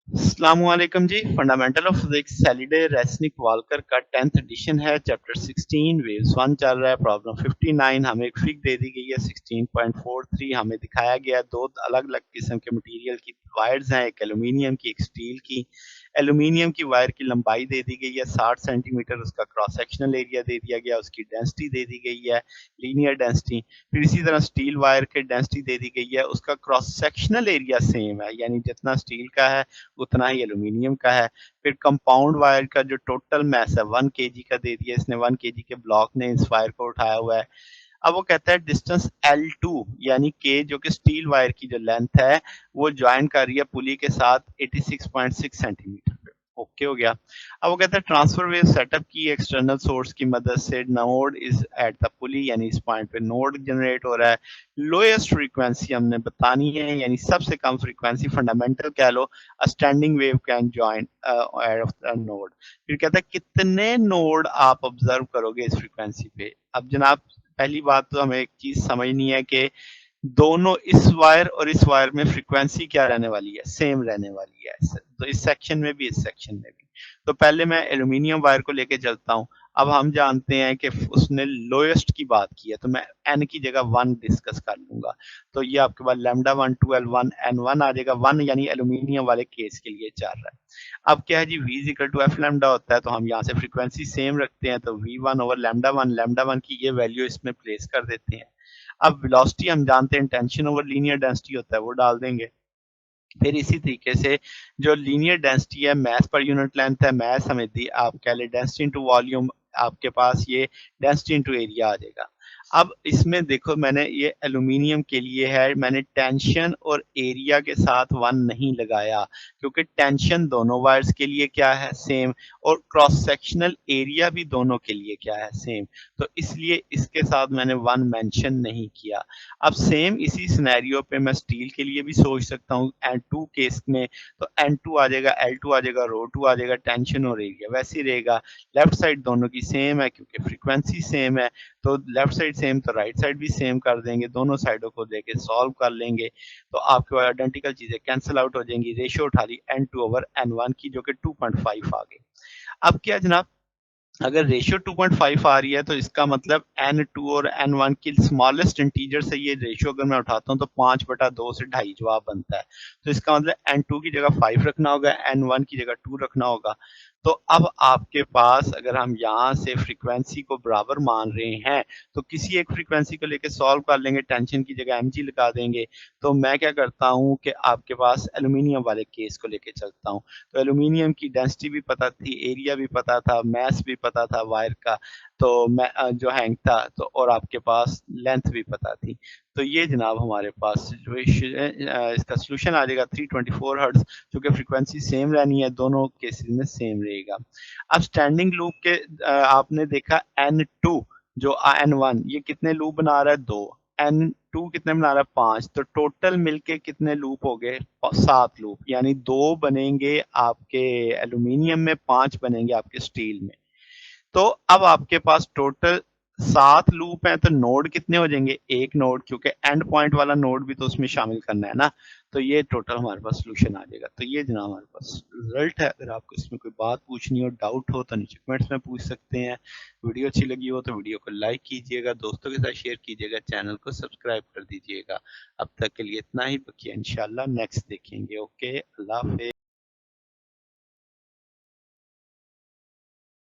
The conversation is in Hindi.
अस्सलामुअलैकुम जी। Fundamental of physics Halliday Resnick Walker का 10th एडिशन है। चैप्टर 16 वेव्स 1 चल रहा है। प्रॉब्लम 59 हमें एक फिग दे दी गई है 16.43। हमें दिखाया गया दो अलग अलग किस्म के मटेरियल की वायर्स हैं, एक एल्यूमिनियम की एक स्टील की। एल्यूमिनियम की वायर की लंबाई दे दी गई है 60 सेंटीमीटर, उसका क्रॉस सेक्शनल एरिया दे दिया गया, उसकी डेंसिटी दे दी गई है लीनियर डेंसिटी। फिर इसी तरह स्टील वायर की डेंसिटी दे दी गई है, उसका क्रॉस सेक्शनल एरिया सेम है, यानी जितना स्टील का है उतना ही एल्यूमिनियम का है। फिर कंपाउंड वायर का जो टोटल मास है 1 केजी का दे दिया, इसने 1 केजी के ब्लॉक ने इस वायर को उठाया हुआ है। अब वो कहता है डिस्टेंस L2 यानी के जो कि स्टील वायर की जो लेंथ है वो ज्वाइन कर रही है पुली के साथ 86.6 सेंटीमीटर पे। ओके हो गया। अब वो कहता है ट्रांसफर वेव सेटअप की एक्सटर्नल सोर्स की मदद से नोड इज एट द पुली, यानी इस पॉइंट पे नोड जनरेट हो रहा है। लोएस्ट फ्रीक्वेंसी हमने बतानी है, यानी सबसे कम फ्रीक्वेंसी फंडामेंटल कह लो। A standing wave can join at of the node. फिर कहता है कितने नोड आप ऑब्जर्व करोगे इस फ्रीक्वेंसी पे। अब जनाब पहली बात तो हमें एक चीज समझनी है कि दोनों इस वायर और इस वायर में फ्रीक्वेंसी क्या रहने वाली है, सेम रहने वाली है। तो इस सेक्शन में भी इस सेक्शन में भी। तो पहले मैं एल्यूमिनियम वायर को लेके चलता हूँ। अब हम जानते हैं कि उसने लोएस्ट की बात की है, तो मैं एन की जगह 1 डिस्कस कर लूंगा। तो ये आपके पास लैम्डा 1 12 N1 आ जाएगा। 1 यानी एल्यूमिनियम वाले केस के लिए चल रहा है। अब क्या है जी, V equal to F lambda होता है, तो हम यहाँ से फ्रीक्वेंसी सेम रखते हैं, तो V1 ओवर लैम्डा 1 की ये वैल्यू इसमें प्लेस कर देते हैं। अब वेलोसिटी हम जानते हैं टेंशन ओवर लीनियर डेंसिटी होता है, वो डाल देंगे। फिर इसी तरीके से जो लीनियर डेंसिटी है मास पर यूनिट लेंथ है, मास हमें दी आप कह लें डेंसिटी इनटू वॉल्यूम, आपके पास ये डेंसिटी इनटू एरिया आ जाएगा। अब इसमें देखो मैंने ये एल्यूमिनियम के लिए है, मैंने टेंशन और एरिया के साथ 1 नहीं लगाया क्योंकि टेंशन दोनों वायर्स के लिए क्या है, सेम। और क्रॉस सेक्शनल एरिया भी दोनों के लिए क्या है, सेम। तो इसलिए इसके साथ मैंने 1 मेंशन नहीं किया। अब सेम इसी सिनेरियो पे मैं स्टील के लिए भी सोच सकता हूँ N2 केस में। तो N2 आ जाएगा, L2 आ जाएगा, ρ2 आ जाएगा, टेंशन और एरिया वैसे ही रहेगा। लेफ्ट साइड दोनों की सेम है क्योंकि फ्रीक्वेंसी सेम है, तो लेफ्ट साइड सेम तो राइट साइड भी सेम कर देंगे, दोनों साइडों को लेके सॉल्व कर लेंगे। तो आपके पास आइडेंटिकल चीजें कैंसिल आउट हो जाएंगी। रेशियो उठा ली N2 ओवर N1 की जो कि 2.5 आ गई। अब क्या जनाब, अगर रेशियो 2.5 आ रही है तो इसका मतलब N2 और N1 की स्मॉलेस्ट इंटीजर से ये रेशियो अगर मैं उठाता हूँ तो 5/2 से 2.5 जवाब बनता है। तो इसका मतलब N2 की जगह 5 रखना होगा, N1 की जगह 2 रखना होगा। तो अब आपके पास अगर हम यहाँ से फ्रीक्वेंसी को बराबर मान रहे हैं तो किसी एक फ्रीक्वेंसी को लेके सॉल्व कर लेंगे, टेंशन की जगह mg लगा देंगे। तो मैं क्या करता हूँ कि आपके पास एल्यूमिनियम वाले केस को लेके चलता हूँ। तो एल्यूमिनियम की डेंसिटी भी पता थी, एरिया भी पता था, मास भी पता था वायर का, तो मैं जो हैंग था, तो और आपके पास लेंथ भी पता थी। तो ये जनाब हमारे पास सिचुएशन इसका सॉल्यूशन आ जाएगा 324 हर्ट्ज, जो कि फ्रीक्वेंसी सेम रहनी है, दोनों केसेस में सेम रहेगा। अब स्टैंडिंग लूप के आपने देखा N2 जो N1 ये कितने लूप बना रहा है, 2। N2 कितने बना रहा है, 5। तो टोटल मिलके कितने लूप हो गए, 7 लूप, यानी 2 बनेंगे आपके एल्यूमिनियम में, 5 बनेंगे आपके स्टील में। तो अब आपके पास टोटल 7 लूप हैं, तो नोड कितने हो जाएंगे, एक नोड, क्योंकि एंड पॉइंट वाला नोड भी तो उसमें शामिल करना है ना। तो ये टोटल हमारे पास सोल्यूशन आ जाएगा। तो ये जनाब हमारे पास रिजल्ट है। अगर आपको इसमें कोई बात पूछनी हो, डाउट हो, तो नीचे कमेंट्स में पूछ सकते हैं। वीडियो अच्छी लगी हो तो वीडियो को लाइक कीजिएगा, दोस्तों के साथ शेयर कीजिएगा, चैनल को सब्सक्राइब कर दीजिएगा। अब तक के लिए इतना ही, बाकी इंशाल्लाह नेक्स्ट देखेंगे। ओके, अल्लाह हाफिज।